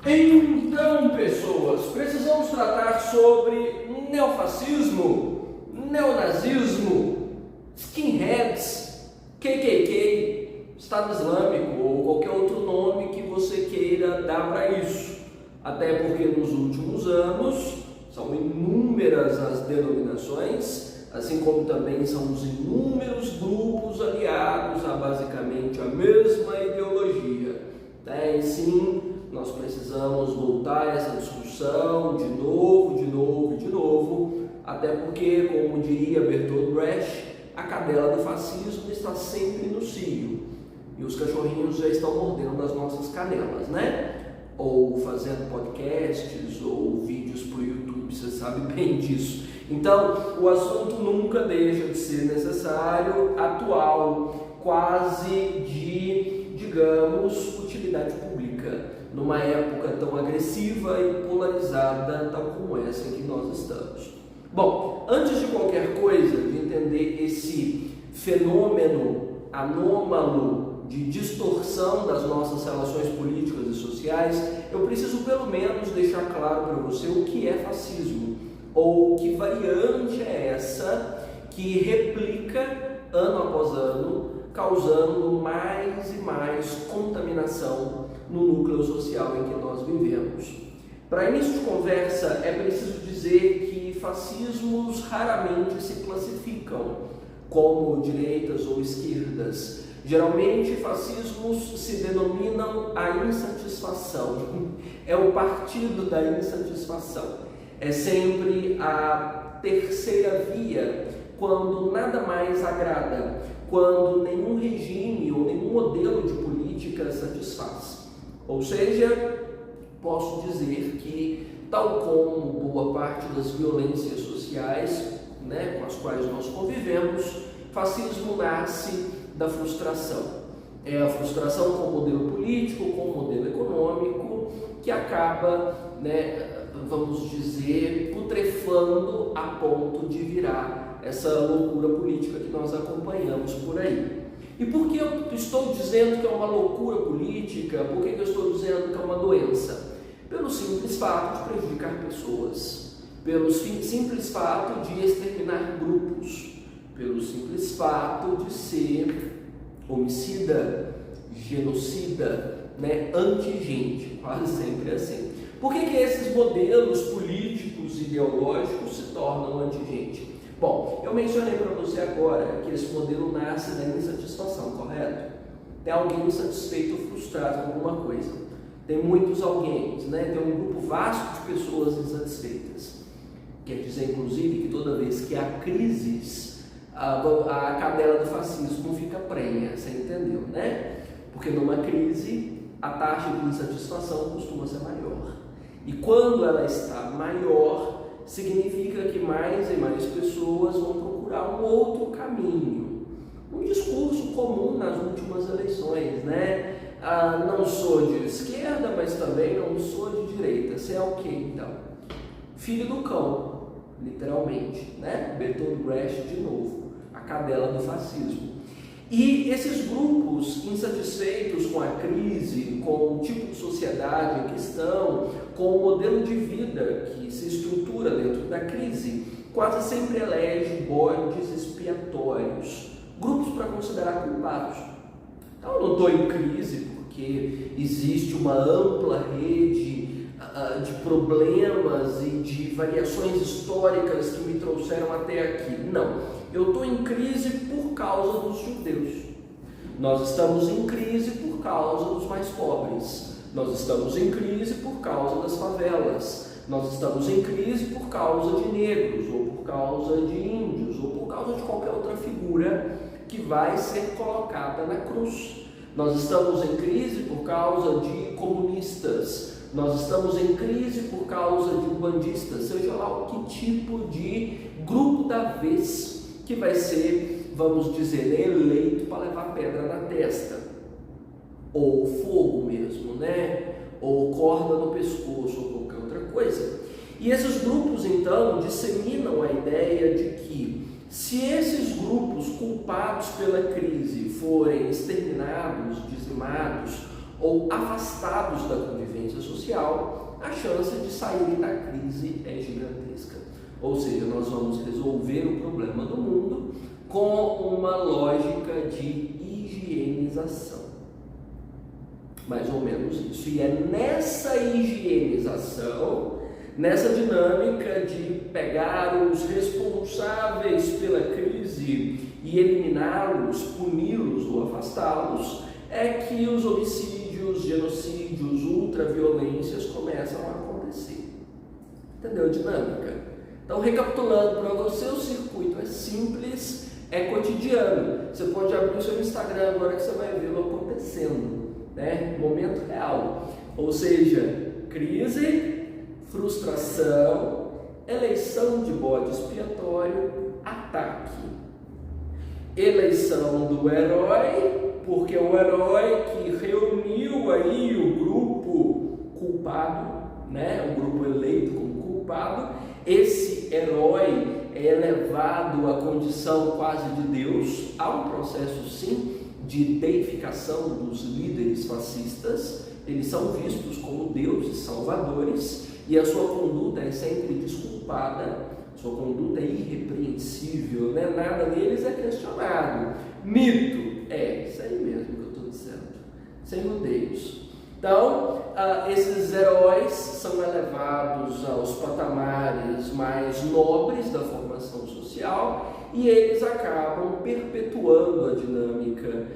Então, pessoas, precisamos tratar sobre neofascismo, neonazismo, skinheads, KKK, Estado Islâmico ou qualquer outro nome que você queira dar para isso. Até porque nos últimos anos são inúmeras as denominações, assim como também são os inúmeros grupos aliados a basicamente a mesma ideologia. E sim, nós precisamos voltar a essa discussão de novo, até porque, como diria Bertolt Brecht, a cadela do fascismo está sempre no cio e os cachorrinhos já estão mordendo as nossas canelas, né? Ou fazendo podcasts ou vídeos para o YouTube, você sabe bem disso. Então, o assunto nunca deixa de ser necessário, atual, quase de, digamos, utilidade pública, numa época tão agressiva e polarizada, tal como essa em que nós estamos. Bom, antes de qualquer coisa, de entender esse fenômeno anômalo de distorção das nossas relações políticas e sociais, eu preciso pelo menos deixar claro para você o que é fascismo, ou que variante é essa que replica ano após ano, causando mais e mais contaminação no núcleo social em que nós vivemos. Para início de conversa, é preciso dizer que fascismos raramente se classificam como direitas ou esquerdas. Geralmente, fascismos se denominam a insatisfação. É o partido da insatisfação. É sempre a terceira via, quando nada mais agrada, quando nenhum regime ou nenhum modelo de política satisfaz. Ou seja, posso dizer que, tal como boa parte das violências sociais, com as quais nós convivemos, fascismo nasce da frustração. É a frustração com o modelo político, com o modelo econômico, que acaba, vamos dizer, putrefando a ponto de virar essa loucura política que nós acompanhamos por aí. E por que eu estou dizendo que é uma loucura política? Por que eu estou dizendo que é uma doença? Pelo simples fato de prejudicar pessoas, pelo simples fato de exterminar grupos, pelo simples fato de ser homicida, genocida, anti-gente, quase sempre assim. Por que esses modelos políticos e ideológicos se tornam anti-gente? Bom, eu mencionei para você agora que esse modelo nasce da insatisfação, correto? Tem alguém insatisfeito ou frustrado com alguma coisa. Tem muitos alguém, tem um grupo vasto de pessoas insatisfeitas. Quer dizer, inclusive, que toda vez que há crises, a cadela do fascismo fica prenha, você entendeu, Porque numa crise, a taxa de insatisfação costuma ser maior. E quando ela está maior, significa que mais e mais pessoas vão procurar um outro caminho. Um discurso comum nas últimas eleições, não sou de esquerda, mas também não sou de direita. Você é o quê, então? Filho do cão, literalmente, Bertolt Brecht de novo, a cadela do fascismo. E esses grupos insatisfeitos com a crise, com o tipo de sociedade em que estão, com o modelo de vida que se estrutura dentro da crise, quase sempre elege bodes expiatórios, grupos para considerar culpados. Então eu não estou em crise porque existe uma ampla rede de problemas e de variações históricas que me trouxeram até aqui. Não. Eu estou em crise por causa dos judeus. Nós estamos em crise por causa dos mais pobres. Nós estamos em crise por causa das favelas. Nós estamos em crise por causa de negros, ou por causa de índios, ou por causa de qualquer outra figura que vai ser colocada na cruz. Nós estamos em crise por causa de comunistas. Nós estamos em crise por causa de bandistas, seja lá o que tipo de grupo da vez que vai ser, vamos dizer, eleito para levar pedra na testa, ou fogo mesmo, ou corda no pescoço, ou qualquer outra coisa. E esses grupos, então, disseminam a ideia de que Se esses grupos culpados pela crise forem exterminados, dizimados ou afastados da convivência social, a chance de saírem da crise é gigantesca. Ou seja, nós vamos resolver o problema do mundo com uma lógica de higienização. Mais ou menos isso. E é nessa higienização, nessa dinâmica de pegar os responsáveis pela crise e eliminá-los, puni-los ou afastá-los, é que os homicídios, genocídios, ultraviolências começam a acontecer. Entendeu a dinâmica? Então, recapitulando para você, o circuito é simples, é cotidiano. Você pode abrir o seu Instagram agora que você vai vê-lo acontecendo, né? Momento real. Ou seja, crise, frustração, eleição de bode expiatório, ataque. Eleição do herói, porque o herói que reuniu aí o grupo culpado, né? O grupo eleito como culpado, esse herói é elevado à condição quase de Deus. Há um processo, sim, de deificação dos líderes fascistas. Eles são vistos como deuses salvadores e a sua conduta é sempre desculpada, sua conduta é irrepreensível, né? Nada deles é questionado. Mito, isso aí mesmo que eu estou dizendo, sem rodeios. Então, esses heróis são elevados aos patamares mais nobres da formação social e eles acabam perpetuando a dinâmica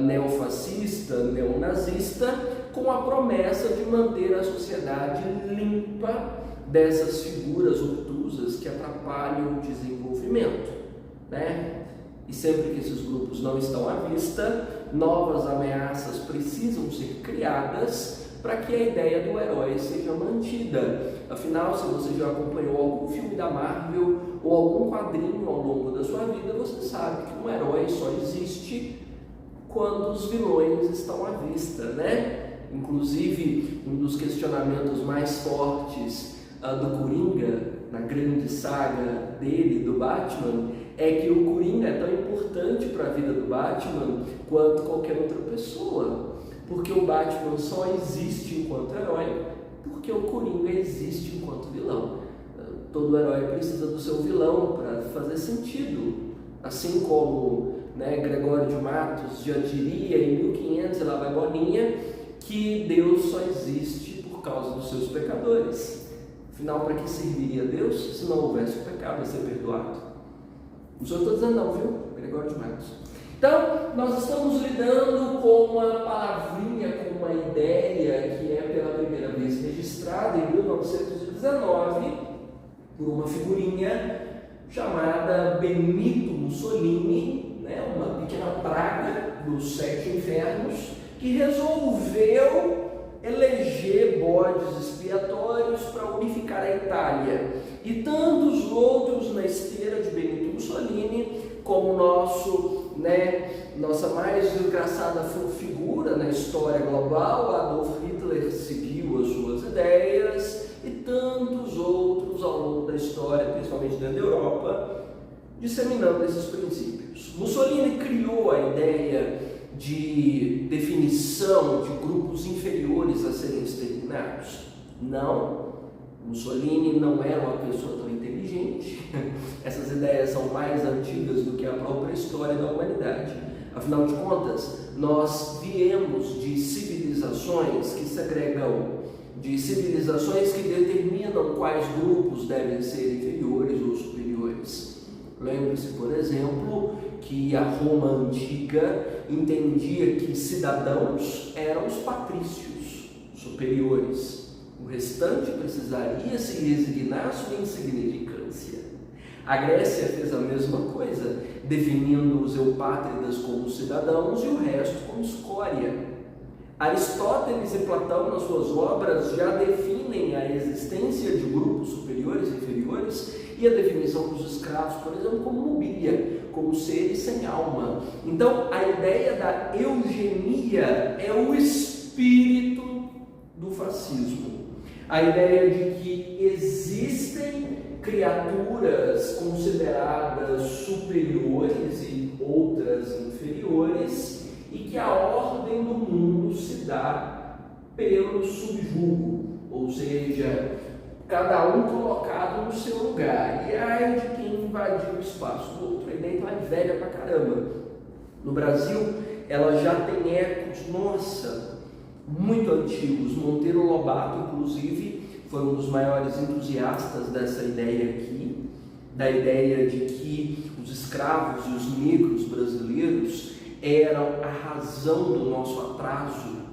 neofascista, neonazista, com a promessa de manter a sociedade limpa dessas figuras obtusas que atrapalham o desenvolvimento, né? E sempre que esses grupos não estão à vista, novas ameaças precisam ser criadas para que a ideia do herói seja mantida. Afinal, se você já acompanhou algum filme da Marvel ou algum quadrinho ao longo da sua vida, você sabe que um herói só existe quando os vilões estão à vista, né? Inclusive, um dos questionamentos mais fortes do Coringa, na grande saga dele, do Batman, é que o Coringa é tão importante para a vida do Batman quanto qualquer outra pessoa. Porque o Batman só existe enquanto herói, porque o Coringa existe enquanto vilão. Todo herói precisa do seu vilão para fazer sentido. Assim como, né, Gregório de Matos já diria em 1500, e lá vai bolinha, que Deus só existe por causa dos seus pecadores. Afinal, para que serviria Deus se não houvesse o pecado a ser perdoado? Não sou eu que estou dizendo não, viu? Gregório de Matos. Então, nós estamos lidando com uma palavrinha, com uma ideia que é pela primeira vez registrada em 1919 por uma figurinha chamada Benito Mussolini, né? Uma pequena praga dos 7 infernos, que resolveu eleger bodes expiatórios para unificar a Itália. E tantos outros na esteira de Benito Mussolini, como nossa mais desgraçada figura na história global, Adolf Hitler, seguiu as suas ideias, e tantos outros ao longo da história, principalmente dentro da Europa, disseminando esses princípios. Mussolini criou a ideia de definição de grupos inferiores a serem exterminados? Não. Mussolini não era uma pessoa tão inteligente. Essas ideias são mais antigas do que a própria história da humanidade. Afinal de contas, nós viemos de civilizações que segregam, de civilizações que determinam quais grupos devem ser inferiores ou superiores. Lembre-se, por exemplo, que a Roma antiga entendia que cidadãos eram os patrícios superiores. O restante precisaria se resignar à sua insignificância. A Grécia fez a mesma coisa, definindo os eupátridas como cidadãos e o resto como escória. Aristóteles e Platão, nas suas obras, já definem a existência de grupos superiores e inferiores e a definição dos escravos, por exemplo, como mobília, como seres sem alma. Então, a ideia da eugenia é o espírito do fascismo. A ideia de que existem criaturas consideradas superiores e outras inferiores, e que a ordem do mundo se dá pelo subjugo, ou seja, cada um colocado no seu lugar, e ai de quem invadiu o espaço do outro. A ideia então é velha pra caramba. No Brasil, ela já tem ecos, nossa, muito antigos. Monteiro Lobato, inclusive, foi um dos maiores entusiastas dessa ideia aqui, da ideia de que os escravos e os negros brasileiros eram a razão do nosso atraso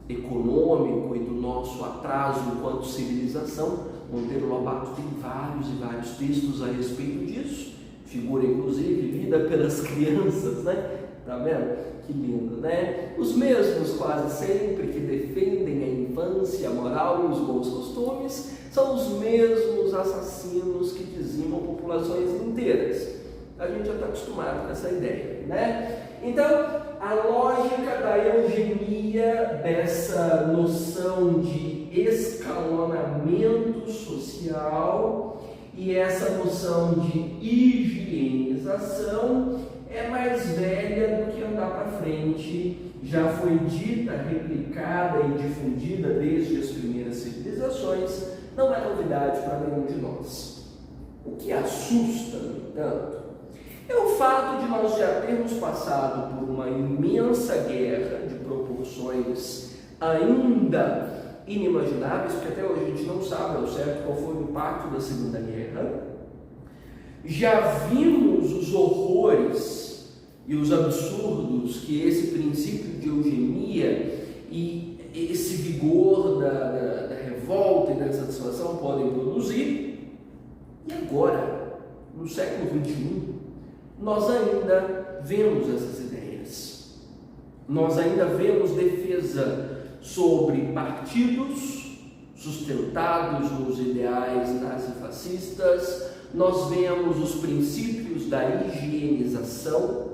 econômico e do nosso atraso enquanto civilização. Monteiro Lobato tem vários e vários textos a respeito disso, figura inclusive lida pelas crianças, né? Tá vendo? Que lindo, né? Os mesmos quase sempre que defendem a infância, a moral e os bons costumes são os mesmos assassinos que dizimam populações inteiras. A gente já está acostumado com essa ideia, né? Então, a lógica da eugenia, dessa noção de escalonamento social e essa noção de higienização é mais velha do que andar para frente, já foi dita, replicada e difundida desde as primeiras civilizações, não é novidade para nenhum de nós. O que assusta, no entanto, é o fato de nós já termos passado por uma imensa guerra de proporções ainda inimagináveis, porque até hoje a gente não sabe ao certo qual foi o impacto da Segunda Guerra. Já vimos os horrores e os absurdos que esse princípio de eugenia e esse vigor da revolta e da insatisfação podem produzir. E agora, no século XXI, nós ainda vemos essas ideias. Nós ainda vemos defesa sobre partidos sustentados nos ideais nazifascistas. Nós vemos os princípios da higienização,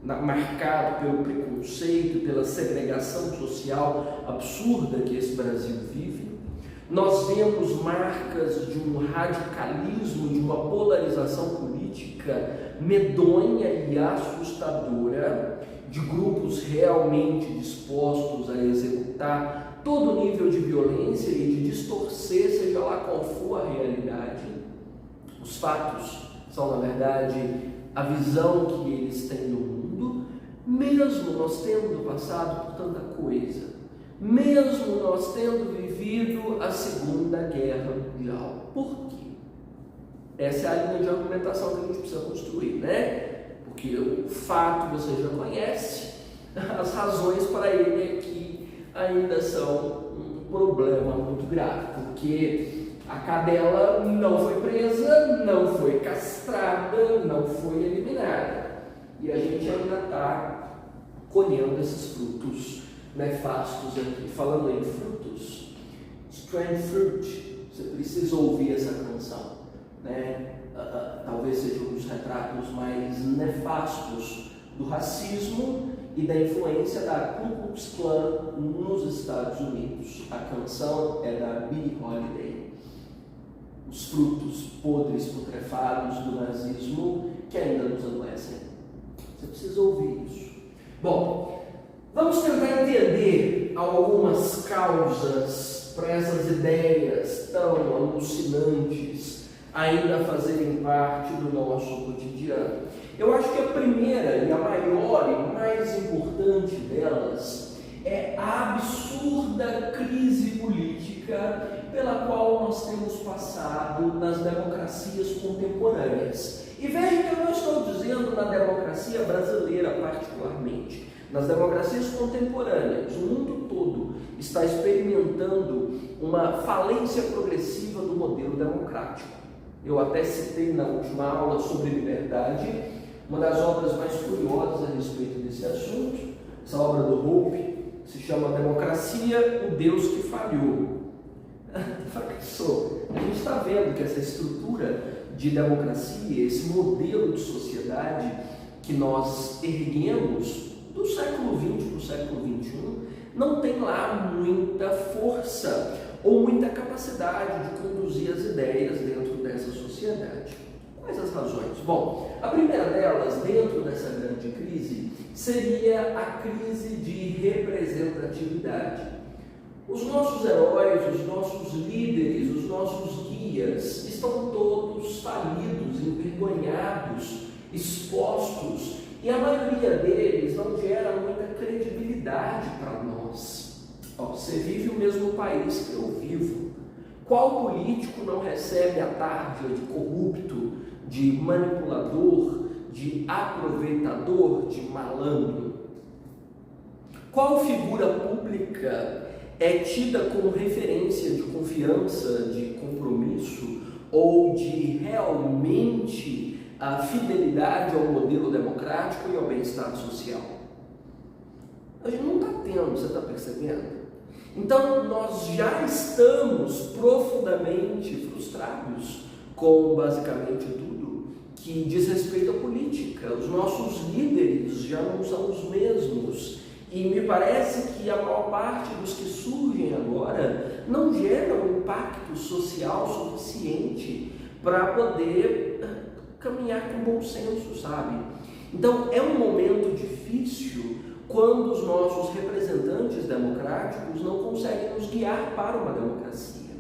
marcado pelo preconceito, pela segregação social absurda que esse Brasil vive. Nós vemos marcas de um radicalismo, de uma polarização política medonha e assustadora, de grupos realmente dispostos a executar todo nível de violência e de distorcer, seja lá qual for a realidade. Os fatos são, na verdade, a visão que eles têm do mundo, mesmo nós tendo passado por tanta coisa, mesmo nós tendo vivido a Segunda Guerra Mundial. Por quê? Essa é a linha de argumentação que a gente precisa construir, né? Porque o fato você já conhece, as razões para ele é que ainda são um problema muito grave, porque a cadela não foi presa, não foi castrada, não foi eliminada. E a gente ainda está colhendo esses frutos nefastos aqui. Falando em frutos, Strange Fruit, você precisa ouvir essa canção, né? Talvez seja um dos retratos mais nefastos do racismo e da influência da Ku Klux Klan nos Estados Unidos. A canção é da Billie Holiday. Os frutos podres, putrefados do nazismo que ainda nos adoecem. Você precisa ouvir isso. Bom, vamos tentar entender algumas causas para essas ideias tão alucinantes ainda fazerem parte do nosso cotidiano. Eu acho que a primeira e a maior e mais importante delas é a absurda crise política pela qual nós temos passado nas democracias contemporâneas. E veja que eu não estou dizendo na democracia brasileira particularmente. Nas democracias contemporâneas, o mundo todo está experimentando uma falência progressiva do modelo democrático. Eu até citei na última aula sobre liberdade, uma das obras mais curiosas a respeito desse assunto, essa obra do Hope, se chama Democracia, o Deus que Falhou. Fracassou. A gente está vendo que essa estrutura de democracia, esse modelo de sociedade que nós erguemos do século XX para o século XXI, não tem lá muita força ou muita capacidade de conduzir as ideias dentro dessa sociedade. sociedade. Quais as razões? Bom, a primeira delas, dentro dessa grande crise, seria a crise de representatividade. Os nossos heróis, os nossos líderes, os nossos guias estão todos falidos, envergonhados, expostos, e a maioria deles não gera muita credibilidade para nós. Você vive o mesmo país que eu vivo. Qual político não recebe a tarja de corrupto, de manipulador, de aproveitador, de malandro? Qual figura pública é tida como referência de confiança, de compromisso ou de realmente a fidelidade ao modelo democrático e ao bem-estar social? A gente não está tendo, você está percebendo? Então, nós já estamos profundamente frustrados com basicamente tudo que diz respeito à política. Os nossos líderes já não são os mesmos. E me parece que a maior parte dos que surgem agora não geram um impacto social suficiente para poder caminhar com bom senso, sabe? Então, é um momento difícil quando os nossos representantes democráticos não conseguem nos guiar para uma democracia.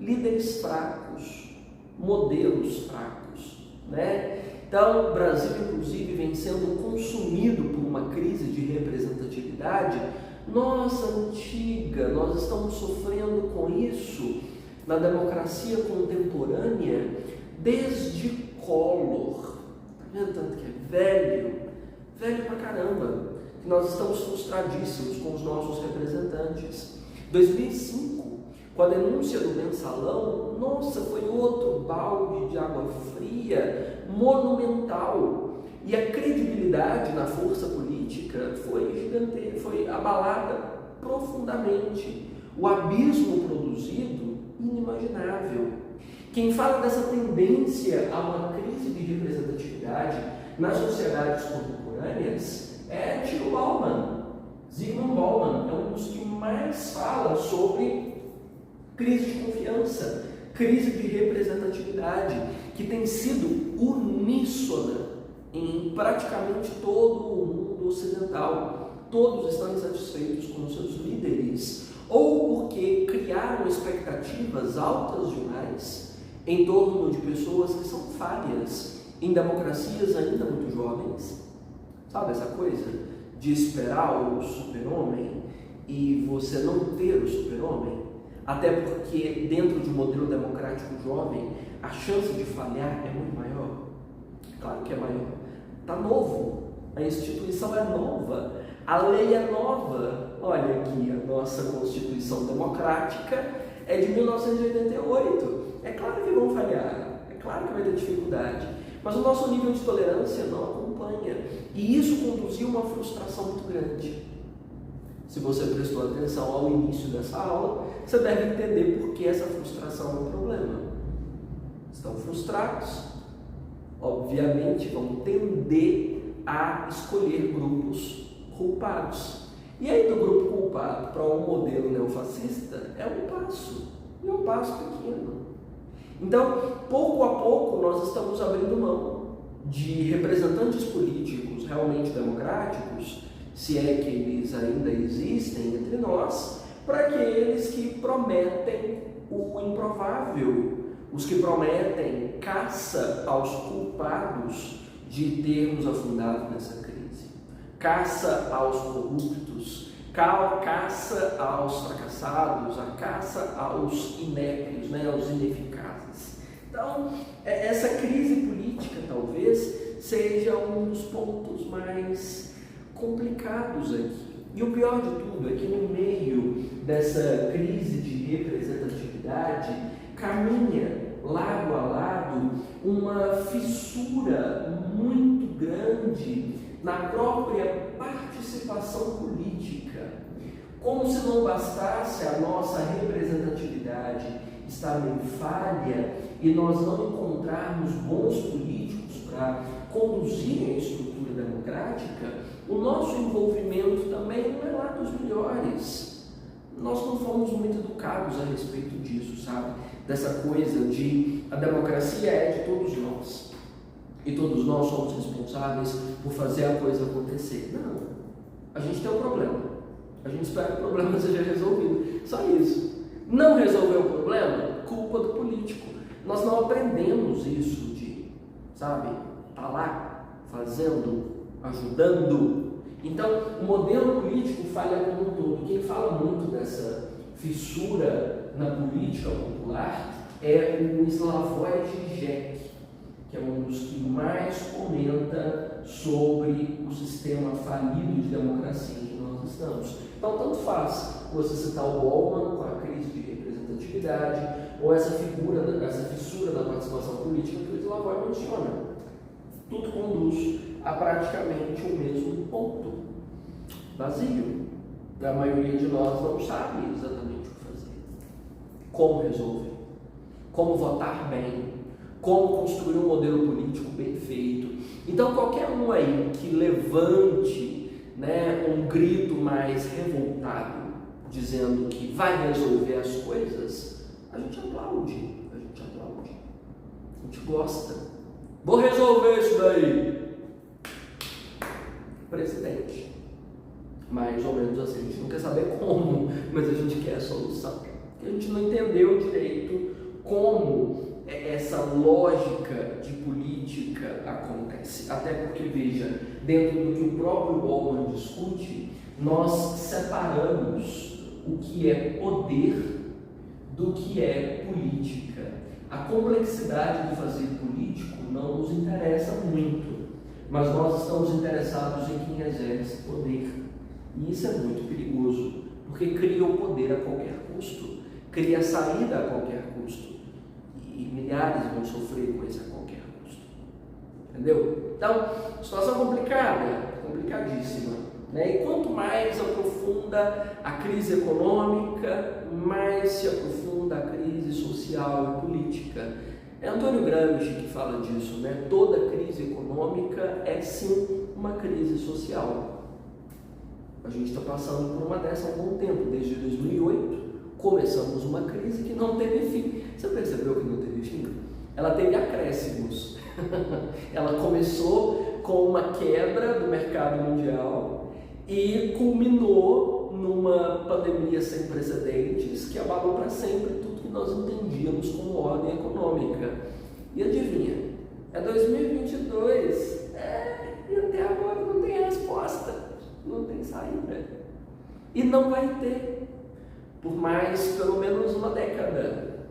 Líderes fracos, modelos fracos, né? Então, o Brasil, inclusive, vem sendo consumido por uma crise de representatividade nossa antiga. Nós estamos sofrendo com isso na democracia contemporânea desde Collor. Tá vendo tanto que é velho? Velho pra caramba. Nós estamos frustradíssimos com os nossos representantes. 2005, com a denúncia do mensalão, nossa, foi outro balde de água fria monumental. E a credibilidade na força política foi gigantesca, foi abalada profundamente. O abismo produzido, inimaginável. Quem fala dessa tendência a uma crise de representatividade nas sociedades contemporâneas é Tilo Bauman. Zygmunt Bauman é um dos que mais fala sobre crise de confiança, crise de representatividade, que tem sido uníssona em praticamente todo o mundo ocidental. Todos estão insatisfeitos com os seus líderes, ou porque criaram expectativas altas demais em torno de pessoas que são falhas em democracias ainda muito jovens. Sabe essa coisa de esperar o super-homem e você não ter o super-homem? Até porque dentro de um modelo democrático jovem, a chance de falhar é muito maior. Claro que é maior. Está novo, a instituição é nova, a lei é nova. Olha aqui, a nossa Constituição Democrática é de 1988. É claro que vão falhar, é claro que vai ter dificuldade, mas o nosso nível de tolerância não acompanha. E isso conduziu a uma frustração muito grande. Se você prestou atenção ao início dessa aula, você deve entender por que essa frustração é um problema. Estão frustrados, obviamente vão tender a escolher grupos culpados. E aí do grupo culpado para um modelo neofascista é um passo, e um passo pequeno. Então, pouco a pouco, nós estamos abrindo mão de representantes políticos realmente democráticos, se é que eles ainda existem entre nós, para aqueles que prometem o improvável, os que prometem caça aos culpados de termos afundado nessa crise, caça aos corruptos, caça aos fracassados, a caça aos inépios, aos ineficazes. Então, essa crise política talvez seja um dos pontos mais complicados aqui. E o pior de tudo é que no meio dessa crise de representatividade caminha lado a lado uma fissura muito grande na própria participação política. Como se não bastasse a nossa representatividade estar em falha e nós não encontrarmos bons políticos para conduzir a estrutura democrática, o nosso envolvimento também não é lá dos melhores. Nós não fomos muito educados a respeito disso, sabe? Dessa coisa de a democracia é de todos nós e todos nós somos responsáveis por fazer a coisa acontecer. Não, a gente tem um problema, a gente espera que o problema seja resolvido, só isso. Não resolveu o problema, culpa do político. Nós não aprendemos isso de, sabe, tá lá fazendo, ajudando. Então, o modelo político falha como um todo. Quem fala muito dessa fissura na política popular é o Slavoj Žižek, que é um dos que mais comenta sobre o sistema falido de democracia em que nós estamos. Então, tanto faz você citar o Bauman com a crise de representatividade, ou essa fissura da participação política que o Slavoj menciona. Tudo conduz a praticamente o mesmo ponto. Vazio. A maioria de nós não sabe exatamente o que fazer. Como resolver. Como votar bem. Como construir um modelo político bem feito. Então, qualquer um aí que levante, né, um grito mais revoltado, dizendo que vai resolver as coisas, a gente aplaude. A gente gosta. Vou resolver isso daí. Presidente. Mais ou menos assim, a gente não quer saber como, mas a gente quer a solução. Porque a gente não entendeu direito como essa lógica de política acontece. Até porque, veja, dentro do que o próprio Bauman discute, nós separamos o que é poder do que é política. A complexidade de fazer político não nos interessa muito, mas nós estamos interessados em quem exerce poder. E isso é muito perigoso, porque cria o poder a qualquer custo, cria a saída a qualquer custo. E milhares vão sofrer com isso a qualquer custo. Entendeu? Então, situação complicada, complicadíssima. Né? E quanto mais aprofunda a crise econômica, mais se aprofunda a crise social e política. É Antônio Gramsci que fala disso, né? Toda crise econômica é sim uma crise social. A gente está passando por uma dessa há algum tempo, desde 2008, começamos uma crise que não teve fim. Você percebeu que não teve fim? Ela teve acréscimos. Ela começou com uma quebra do mercado mundial e culminou numa pandemia sem precedentes que abalou para sempre tudo que nós entendíamos como ordem econômica. E adivinha? É 2022 e até agora não tem resposta. Não tem saída. E não vai ter por mais, pelo menos, uma década.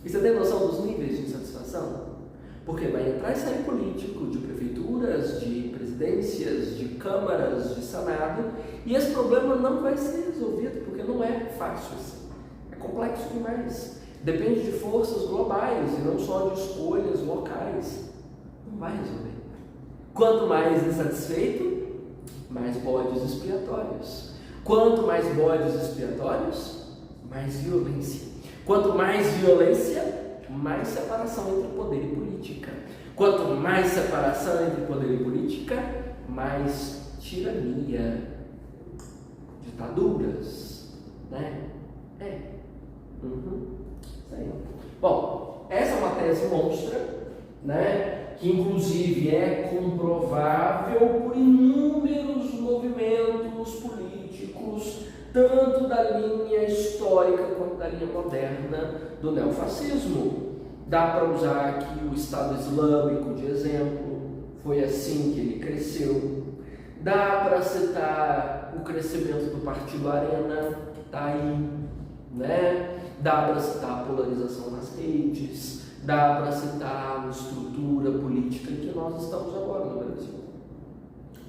E você tem noção dos níveis de insatisfação? Porque vai entrar e sair político de prefeituras, de presidências, de câmaras, de senado, e esse problema não vai ser resolvido, porque não é fácil assim. É complexo demais. Depende de forças globais e não só de escolhas locais. Não vai resolver. Quanto mais insatisfeito, mais bodes expiatórios. Quanto mais bodes expiatórios, mais violência. Quanto mais violência, mais separação entre poder e política. Quanto mais separação entre poder e política, mais tirania, ditaduras, né? Isso aí. Bom, essa é uma tese monstra, né? Que inclusive é comprovável por inúmeros movimentos políticos, tanto da linha histórica quanto da linha moderna do neofascismo. Dá para usar aqui o Estado Islâmico de exemplo, foi assim que ele cresceu. Dá para citar o crescimento do Partido Arena, que está aí, né? Dá para citar a polarização nas redes, dá para citar a estrutura política em que nós estamos agora no Brasil.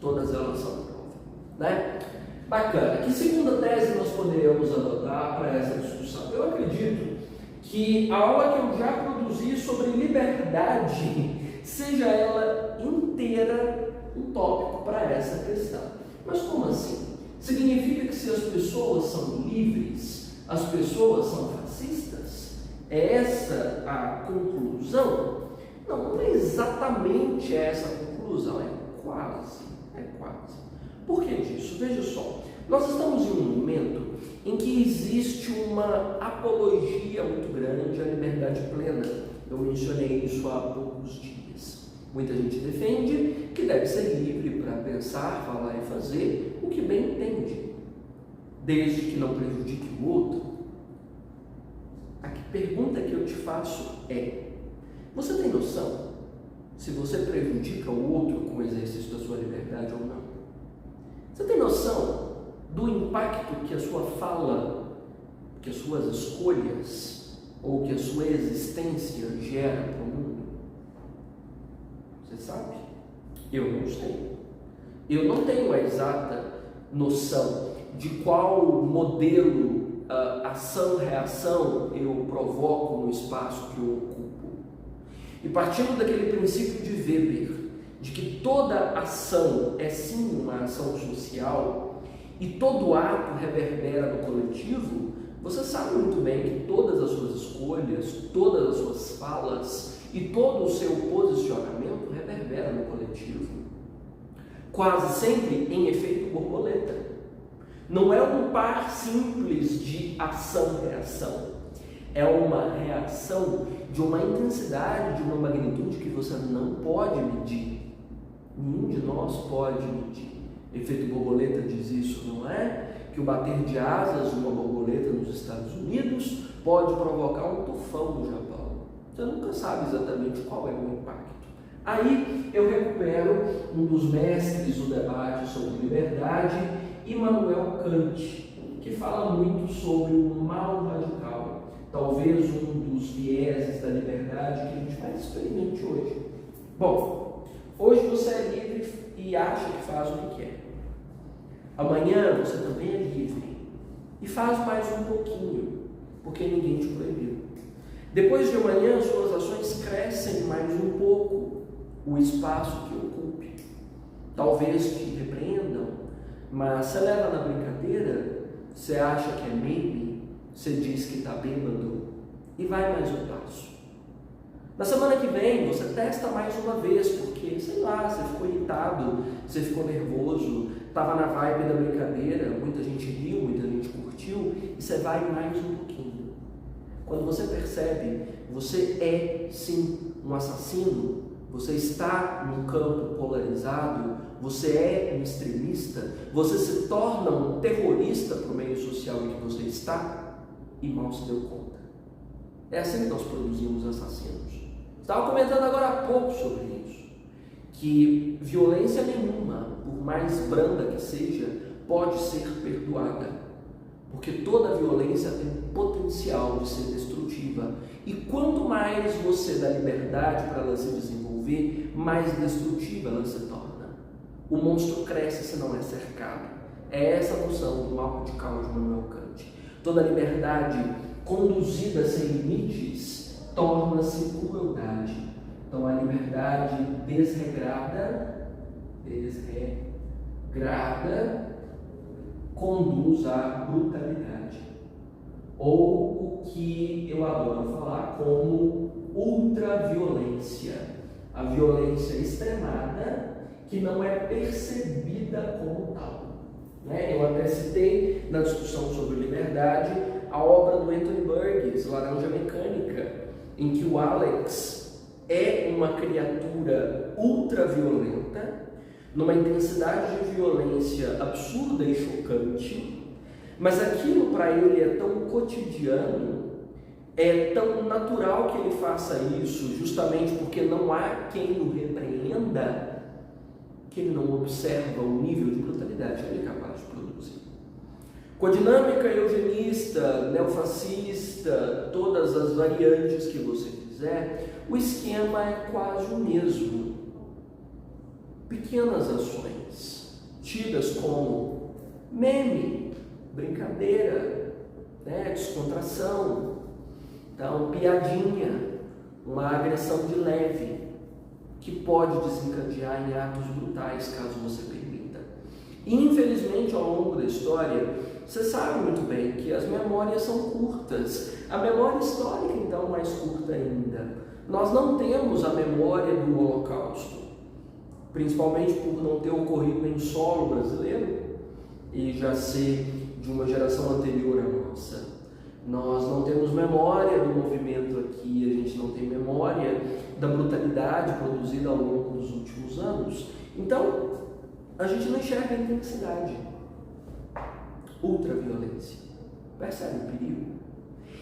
Todas elas são prova, né? Bacana. Que segunda tese nós poderíamos adotar para essa discussão? Eu acredito que a aula que eu já produzi sobre liberdade seja ela inteira um tópico para essa questão. Mas como assim? Significa que se as pessoas são livres, as pessoas são fascistas? É essa a conclusão? Não, não é exatamente essa a conclusão, é quase. Por que disso? Veja só, nós estamos em um momento em que existe uma apologia muito grande à liberdade plena. Eu mencionei isso há poucos dias. Muita gente defende que deve ser livre para pensar, falar e fazer o que bem entende, desde que não prejudique o outro. A pergunta que eu te faço é: você tem noção se você prejudica o outro com o exercício da sua liberdade ou não? Você tem noção do impacto que a sua fala, que as suas escolhas ou que a sua existência gera para o mundo? Você sabe? Eu não sei. Eu não tenho a exata noção de qual modelo ação-reação eu provoco no espaço que eu ocupo. E partindo daquele princípio de Weber, de que toda ação é sim uma ação social e todo ato reverbera no coletivo, você sabe muito bem que todas as suas escolhas, todas as suas falas e todo o seu posicionamento reverbera no coletivo. Quase sempre em efeito borboleta. Não é um par simples de ação-reação. É uma reação de uma intensidade, de uma magnitude que você não pode medir. Nenhum de nós pode medir. Efeito borboleta diz isso, não é? Que o bater de asas de uma borboleta nos Estados Unidos pode provocar um tufão no Japão. Você nunca sabe exatamente qual é o impacto. Aí eu recupero um dos mestres do debate sobre liberdade, Immanuel Kant, que fala muito sobre o mal radical, talvez um dos vieses da liberdade que a gente mais experimente hoje. Bom, hoje você é livre e acha que faz o que quer. Amanhã você também é livre e faz mais um pouquinho, porque ninguém te proibiu. Depois de amanhã, suas ações crescem mais um pouco, o espaço que ocupe. Talvez te repreendam, mas você leva na brincadeira, você acha que é meme, você diz que está bêbado e vai mais um passo. Na semana que vem, você testa mais uma vez, porque, sei lá, você ficou irritado, você ficou nervoso, estava na vibe da brincadeira, muita gente riu, muita gente curtiu, e você vai mais um pouquinho. Quando você percebe, você é sim um assassino, você está num campo polarizado, você é um extremista, você se torna um terrorista para o meio social em que você está e mal se deu conta. É assim que nós produzimos assassinos. Estava comentando agora há pouco sobre isso, que violência nenhuma, por mais branda que seja, pode ser perdoada, porque toda violência tem potencial de ser destrutiva, e quanto mais você dá liberdade para ela se desenvolver, mais destrutiva ela se torna. O monstro cresce se não é cercado. É essa a noção do mal radical de Immanuel Kant. Toda liberdade conduzida sem limites torna-se crueldade. Então a liberdade desregrada conduz à brutalidade. Ou o que eu adoro falar como ultraviolência. A violência extremada que não é percebida como tal. Eu até citei na discussão sobre liberdade a obra do Anthony Burgess, Laranja Mecânica, em que o Alex é uma criatura ultraviolenta, numa intensidade de violência absurda e chocante, mas aquilo para ele é tão cotidiano, é tão natural que ele faça isso, justamente porque não há quem o repreenda, que ele não observa o nível de brutalidade que ele é capaz de produzir. Codinâmica eugenista, neofascista, todas as variantes que você quiser, o esquema é quase o mesmo. Pequenas ações, tidas como meme, brincadeira, descontração, então piadinha, uma agressão de leve, que pode desencadear em atos brutais, caso você permita. E, infelizmente, ao longo da história, você sabe muito bem que as memórias são curtas. A memória histórica, então, mais curta ainda. Nós não temos a memória do Holocausto, principalmente por não ter ocorrido em solo brasileiro e já ser de uma geração anterior à nossa. Nós não temos memória do movimento aqui, a gente não tem memória da brutalidade produzida ao longo dos últimos anos. Então, a gente não enxerga a intensidade. Ultraviolência. Percebe o perigo?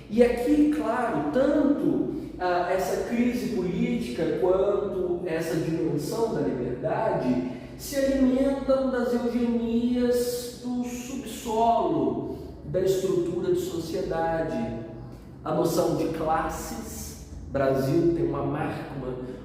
E aqui, claro, tanto essa crise política quanto essa dimensão da liberdade se alimentam das eugenias do subsolo da estrutura de sociedade. A noção de classes, o Brasil tem uma marca,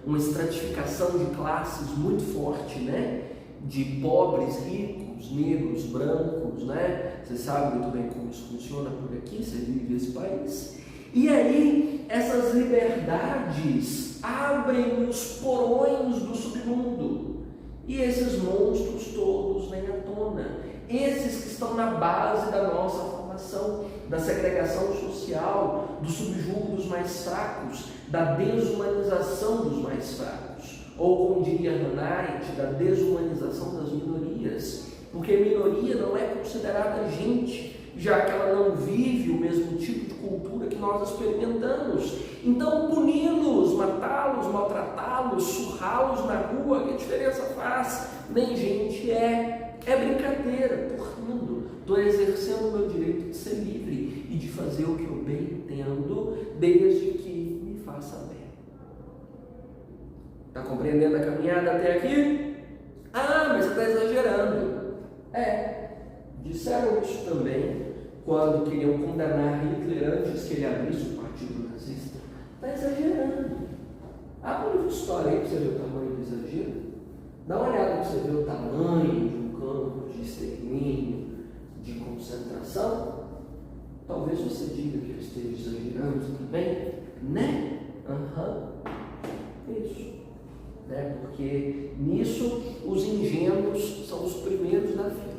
uma estratificação de classes muito forte, né? De pobres, ricos, negros, brancos, né? Você sabe muito bem como isso funciona por aqui, você vive nesse país. E aí, essas liberdades abrem os porões do submundo. E esses monstros todos vêm à tona. Esses que estão na base da nossa formação, da segregação social, do subjugo dos mais fracos, da desumanização dos mais fracos. Ou, como diria Hannah Arendt, da desumanização das minorias. Porque minoria não é considerada gente, já que ela não vive o mesmo tipo de cultura que nós experimentamos. Então, puni-los, matá-los, maltratá-los, surrá-los na rua, que diferença faz? Nem gente é. É brincadeira, portanto, estou exercendo o meu direito de ser livre e de fazer o que eu bem entendo, desde que me faça bem. Está compreendendo a caminhada até aqui? Ah, mas você está exagerando. Disseram isso também quando queriam condenar Hitler antes que ele abrisse o partido nazista. Está exagerando. Abre um livro de história aí para você ver o tamanho do exagero. Dá uma olhada para você ver o tamanho de um campo de extermínio, de concentração. Talvez você diga que eu esteja exagerando também, né? Isso. Né? Porque nisso os ingênuos são os primeiros da fila.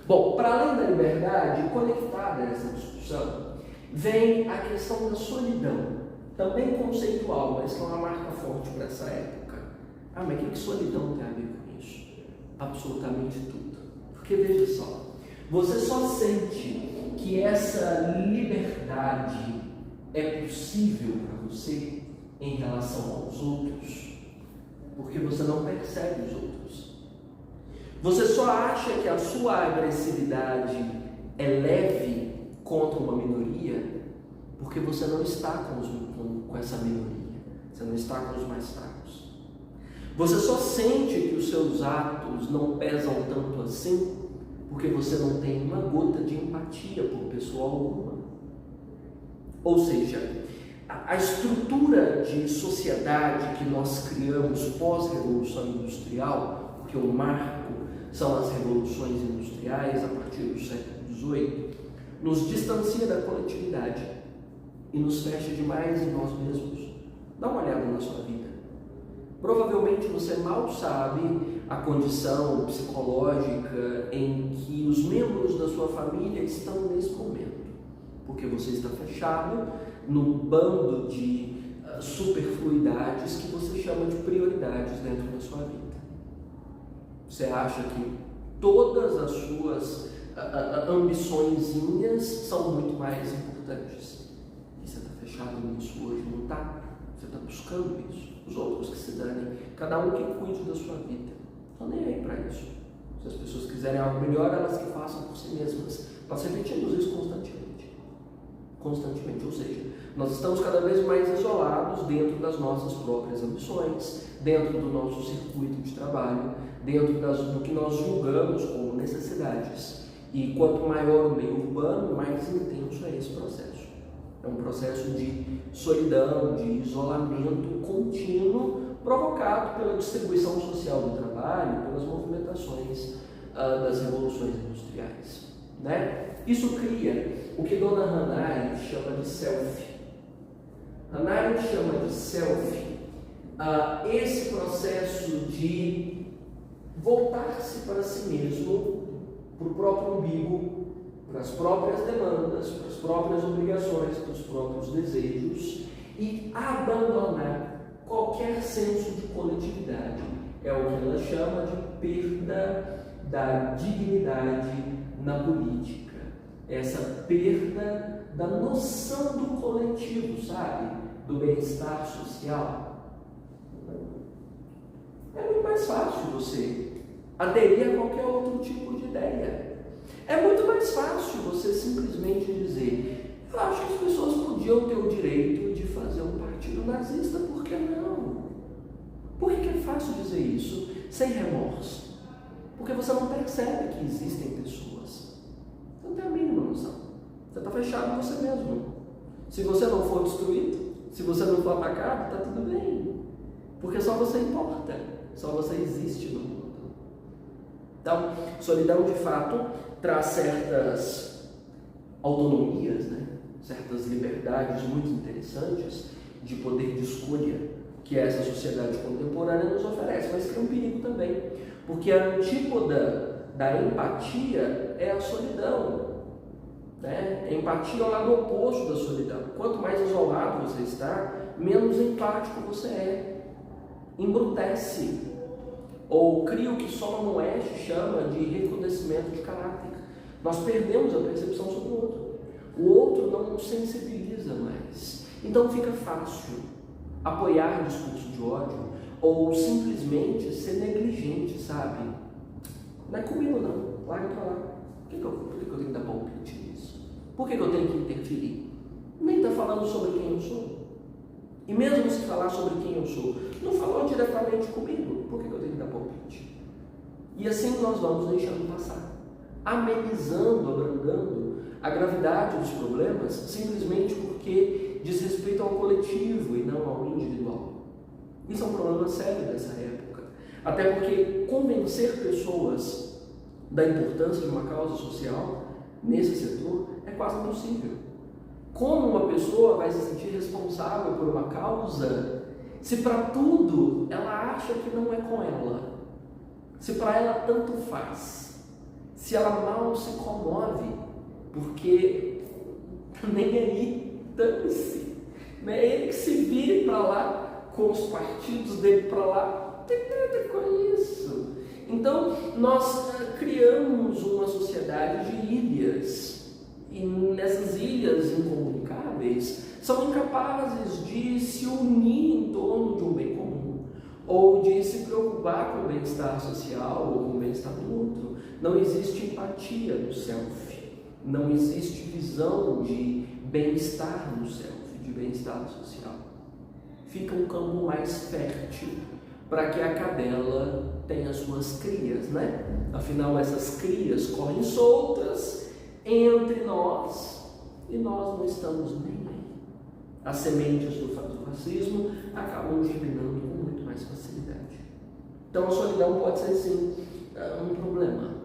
Bom, para além da liberdade, conectada a essa discussão, vem a questão da solidão, também conceitual, mas que é uma marca forte para essa época. Mas o que solidão tem a ver com isso? Absolutamente tudo. Porque veja só, você só sente que essa liberdade é possível para você em relação aos outros, porque você não percebe os outros. Você só acha que a sua agressividade é leve contra uma minoria porque você não está com essa minoria, você não está com os mais fracos. Você só sente que os seus atos não pesam tanto assim porque você não tem uma gota de empatia por pessoa alguma. Ou seja, a estrutura de sociedade que nós criamos pós-revolução industrial, porque o marco são as revoluções industriais a partir do século XVIII, nos distancia da coletividade e nos fecha demais em nós mesmos. Dá uma olhada na sua vida. Provavelmente você mal sabe a condição psicológica em que os membros da sua família estão nesse momento, porque você está fechado no bando de superfluidades que você chama de prioridades dentro da sua vida. Você acha que todas as suas ambiçõezinhas são muito mais importantes. E você está fechado nisso hoje, não está? Você está buscando isso. Os outros que se danem, cada um que cuide da sua vida. Não nem aí para isso. Se as pessoas quiserem algo melhor, elas que façam por si mesmas. Nós repetimos isso constantemente, ou seja, nós estamos cada vez mais isolados dentro das nossas próprias ambições, dentro do nosso circuito de trabalho, dentro do que nós julgamos como necessidades. E quanto maior o meio urbano, mais intenso é esse processo. É um processo de solidão, de isolamento contínuo, provocado pela distribuição social do trabalho, pelas movimentações das revoluções industriais. Né? Isso cria o que Dona Hannah Arendt chama de self. Hannah Arendt chama de self esse processo de voltar-se para si mesmo, para o próprio umbigo, para as próprias demandas, para as próprias obrigações, para os próprios desejos e abandonar qualquer senso de coletividade. É o que ela chama de perda da dignidade na política. essa perda da noção do coletivo, sabe? Do bem-estar social. É muito mais fácil você aderir a qualquer outro tipo de ideia. É muito mais fácil você simplesmente dizer: eu acho que as pessoas podiam ter o direito de fazer um partido nazista, por que não? Por que é fácil dizer isso sem remorso? Porque você não percebe que existem pessoas. Você não tem a mínima noção. Você está fechado em você mesmo. Se você não for destruído, se você não for atacado, está tudo bem. Porque só você importa. Só você existe no mundo. Então, solidão de fato traz certas autonomias, né? Certas liberdades muito interessantes de poder de escolha que essa sociedade contemporânea nos oferece, mas que é um perigo também, porque a antípoda da empatia é a solidão, né? A empatia é o lado oposto da solidão. Quanto mais isolado você está, menos empático você é, embrutece, ou cria o que Solomon Asch chama de recrudescimento de caráter. Nós perdemos a percepção sobre o outro. O outro não nos sensibiliza mais. Então fica fácil apoiar discurso de ódio ou simplesmente ser negligente, sabe? Não é comigo não, larga pra lá. Por que eu tenho que dar palpite nisso? Por que eu tenho que interferir? Nem está falando sobre quem eu sou. E mesmo se falar sobre quem eu sou, não falou diretamente comigo, por que eu tenho que dar palpite? E assim nós vamos deixando passar, amenizando, abrandando a gravidade dos problemas, simplesmente porque diz respeito ao coletivo e não ao individual. Isso é um problema sério dessa época, até porque convencer pessoas da importância de uma causa social nesse setor é quase impossível. Como uma pessoa vai se sentir responsável por uma causa se para tudo ela acha que não é com ela? Se para ela tanto faz? Se ela mal se comove? Porque nem aí, dane-se. É ele que se vire para lá, com os partidos dele para lá, não tem nada com isso. Então, nós criamos uma sociedade de ilhas. E nessas ilhas incomunicáveis são incapazes de se unir em torno de um bem comum, ou de se preocupar com o bem-estar social ou com o bem-estar do outro. Não existe empatia no self, não existe visão de bem-estar no self, de bem-estar social. Fica um campo mais fértil para que a cadela tenha suas crias, né? Afinal, essas crias correm soltas entre nós e nós não estamos nem aí. As sementes do fascismo acabam germinando com muito mais facilidade. Então a solidão pode ser sim um problema.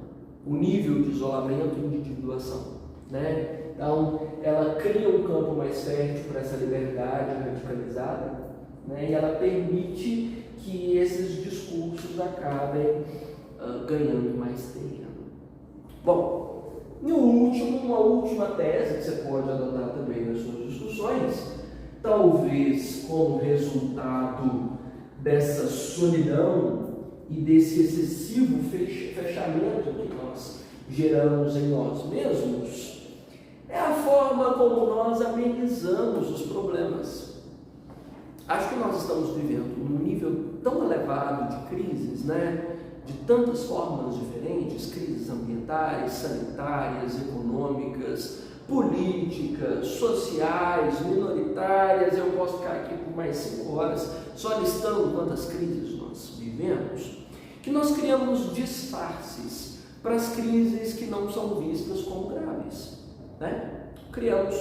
O nível de isolamento e individuação, né? Então ela cria um campo mais fértil para essa liberdade radicalizada, né? E ela permite que esses discursos acabem ganhando mais terreno. Bom, uma última tese que você pode adotar também nas suas discussões, talvez como resultado dessa solidão e desse excessivo fechamento que nós geramos em nós mesmos, é a forma como nós amenizamos os problemas. Acho que nós estamos vivendo num nível tão elevado de crises, né? De tantas formas diferentes, crises ambientais, sanitárias, econômicas, políticas, sociais, minoritárias. Eu posso ficar aqui por mais 5 horas só listando quantas crises nós vivemos, que nós criamos disfarces para as crises que não são vistas como graves, né? Criamos,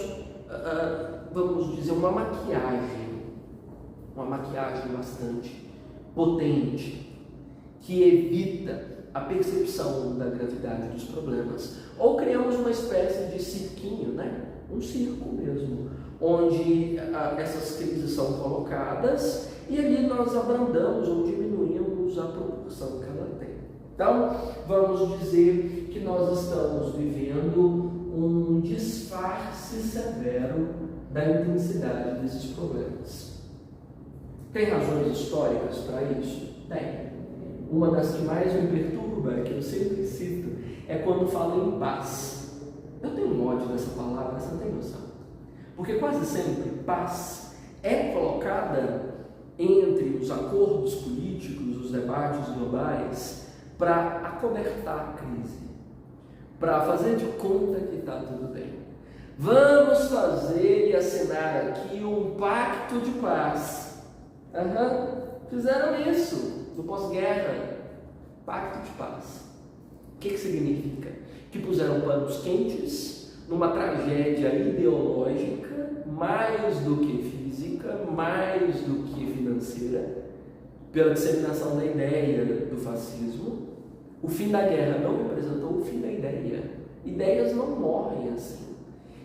vamos dizer, uma maquiagem bastante potente, que evita a percepção da gravidade dos problemas. Ou criamos uma espécie de cirquinho, né? Um circo mesmo, onde essas crises são colocadas e ali nós abrandamos ou diminuímos a proporção que ela tem. Então, vamos dizer que nós estamos vivendo um disfarce severo da intensidade desses problemas. Tem razões históricas para isso? Tem. Uma das que mais me perturba, que eu sempre cito, é quando falo em paz. Eu tenho um ódio dessa palavra, você não tem noção. Porque quase sempre paz é colocada entre os acordos políticos, os debates globais, para acobertar a crise, para fazer de conta que está tudo bem. Vamos fazer e assinar aqui um pacto de paz. Fizeram isso no pós-guerra, pacto de paz. O que significa? Que puseram panos quentes numa tragédia ideológica, mais do que física, mais do que financeira, pela disseminação da ideia do fascismo. O fim da guerra não representou o fim da ideia. Ideias não morrem assim.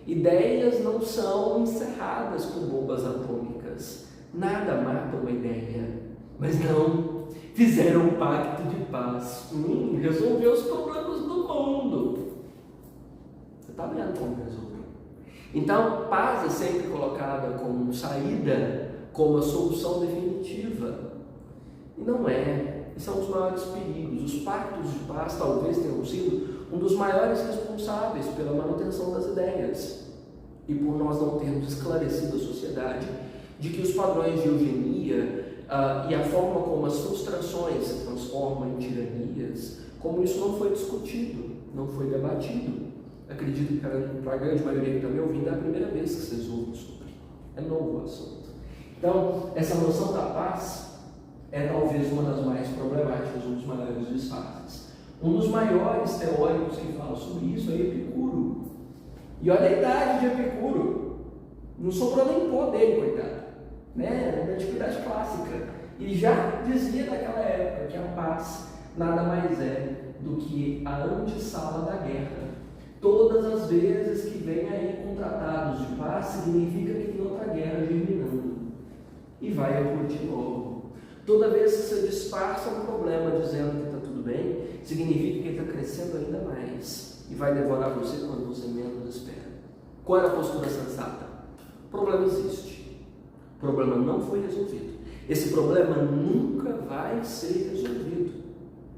Ideias não são encerradas com bombas atômicas. Nada mata uma ideia. Mas não, fizeram um pacto de paz. Resolveu os problemas do mundo. Você está vendo como resolveu? Então, paz é sempre colocada como saída, como a solução definitiva. E não é. Esse é um dos maiores perigos. Os pactos de paz talvez tenham sido um dos maiores responsáveis pela manutenção das ideias e por nós não termos esclarecido a sociedade de que os padrões de eugenia e a forma como as frustrações se transformam em tiranias, como isso não foi discutido, não foi debatido. Acredito que para a grande maioria que está me ouvindo é a primeira vez que vocês ouvem sobre. É novo o assunto. Então, essa noção da paz é talvez uma das mais problemáticas, um dos maiores disfarces. Um dos maiores teóricos que fala sobre isso é Epicuro. E olha a idade de Epicuro. Não sobrou nem pó dele, coitado. Né? Da antiguidade clássica. E já dizia naquela época que a paz nada mais é do que a antessala da guerra. Todas as vezes que vem aí com tratados de paz, significa que tem outra guerra germinando. E vai eclodir logo. Toda vez que você disfarça um problema dizendo que está tudo bem, significa que ele está crescendo ainda mais e vai devorar você quando você menos espera. Qual é a postura sensata? O problema existe. O problema não foi resolvido. Esse problema nunca vai ser resolvido.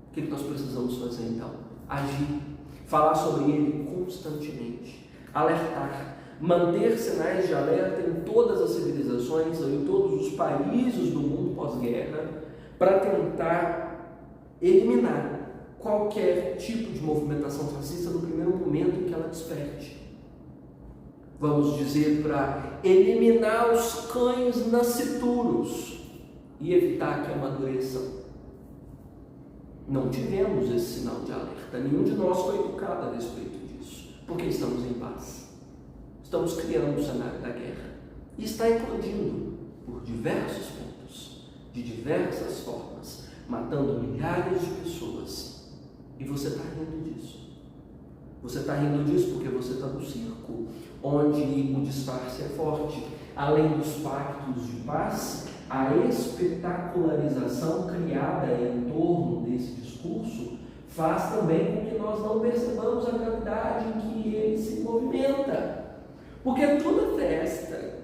O que nós precisamos fazer então? Agir. Falar sobre ele constantemente. Alertar. Manter sinais de alerta em todas as civilizações, em todos os países do mundo pós-guerra, para tentar eliminar qualquer tipo de movimentação fascista no primeiro momento em que ela desperte. Vamos dizer, para eliminar os cães nascituros e evitar que amadureçam. Não tivemos esse sinal de alerta, nenhum de nós foi educado a respeito disso, porque estamos em paz. Estamos criando o cenário da guerra. E está eclodindo por diversos pontos, de diversas formas, matando milhares de pessoas. E você está rindo disso. Você está rindo disso porque você está no circo, onde o disfarce é forte. Além dos pactos de paz, a espetacularização criada em torno desse discurso faz também com que nós não percebamos a gravidade em que ele se movimenta. Porque tudo é festa,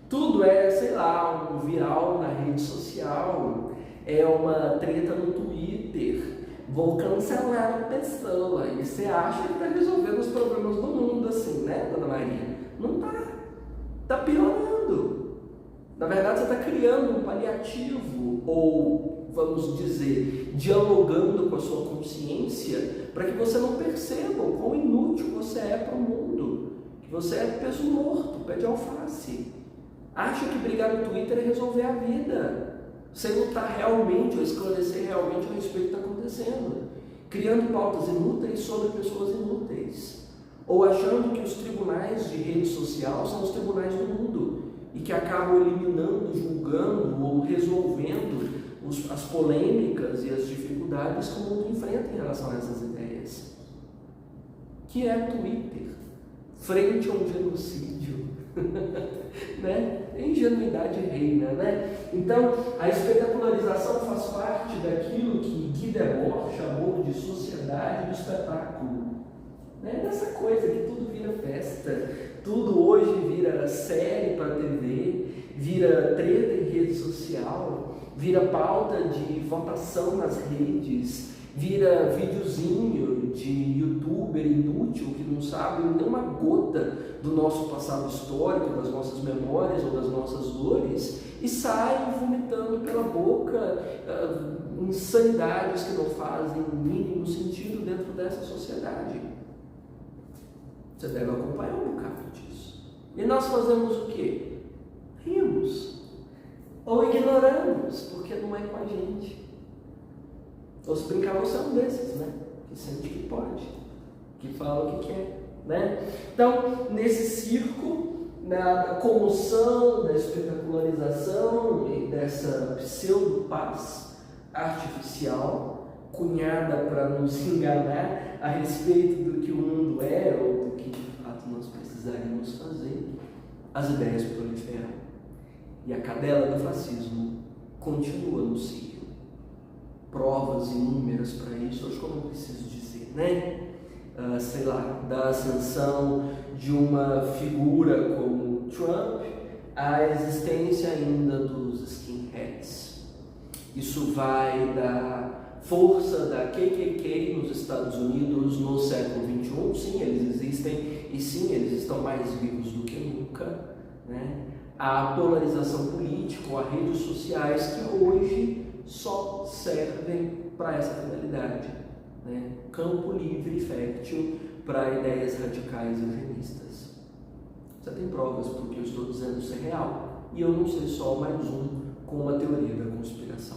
tudo é, sei lá, um viral na rede social, é uma treta no Twitter, vou cancelar a pessoa, e você acha que está resolvendo os problemas do mundo assim, né, Dona Maria? Não está, está piorando. Na verdade, você está criando um paliativo, ou, vamos dizer, dialogando com a sua consciência, para que você não perceba o quão inútil você é para o mundo. Você é peso morto, pé de alface. Acha que brigar no Twitter é resolver a vida, sem lutar realmente ou esclarecer realmente a respeito do que está acontecendo, criando pautas inúteis sobre pessoas inúteis, ou achando que os tribunais de rede social são os tribunais do mundo e que acabam eliminando, julgando ou resolvendo as polêmicas e as dificuldades que o mundo enfrenta em relação a essas ideias. Que é Twitter? Frente a um genocídio, né? Ingenuidade reina, né? Então, a espetacularização faz parte daquilo que Guy Debord chamou de sociedade do espetáculo, né? Dessa coisa que tudo vira festa, tudo hoje vira série para TV, vira treta em rede social, vira pauta de votação nas redes, vira videozinho de youtuber inútil que não sabe sabe nenhuma gota do nosso passado histórico, das nossas memórias ou das nossas dores, e saem vomitando pela boca insanidades que não fazem o mínimo sentido dentro dessa sociedade. Você deve acompanhar um bocado disso. E nós fazemos o quê? Rimos. Ou ignoramos, porque não é com a gente. Ou se brincar, você é um desses, né? Que sente que pode, que fala o que quer, né? Então, nesse circo, na comoção, da espetacularização e dessa pseudo-paz artificial, cunhada para nos enganar a respeito do que o mundo é ou do que de fato nós precisaríamos fazer, as ideias proliferam. E a cadela do fascismo continua no cio. Provas inúmeras para isso, acho que eu não preciso dizer, né? Sei lá, da ascensão de uma figura como Trump à existência ainda dos skinheads. Isso vai da força da KKK nos Estados Unidos no século XXI. Sim, eles existem e sim, eles estão mais vivos do que nunca, né? A polarização política, as redes sociais que hoje só servem para essa finalidade, né? Campo livre e fértil para ideias radicais e eugenistas. Você tem provas porque eu estou dizendo ser real e eu não ser só mais um com uma teoria da conspiração.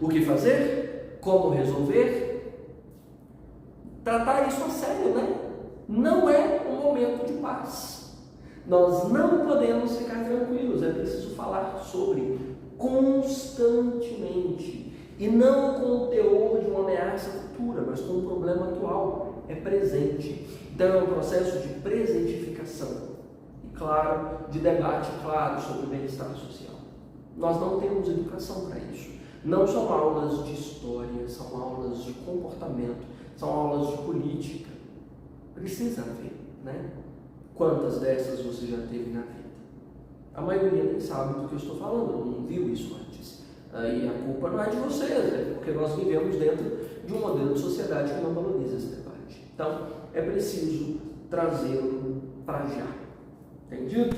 O que fazer? Como resolver? Tratar isso a sério, né? Não é um momento de paz. Nós não podemos ficar tranquilos, é preciso falar sobre constantemente, e não com o teor de uma ameaça futura, mas com um problema atual, é presente. Então é um processo de presentificação e, claro, de debate claro sobre o bem-estar social. Nós não temos educação para isso. Não são aulas de história, são aulas de comportamento, são aulas de política. Precisa haver, né? Quantas dessas você já teve na vida? A maioria nem sabe do que eu estou falando, não viu isso antes. E a culpa não é de vocês, é porque nós vivemos dentro de um modelo de sociedade que não valoriza esse debate. Então, é preciso trazê-lo para já. Entendido?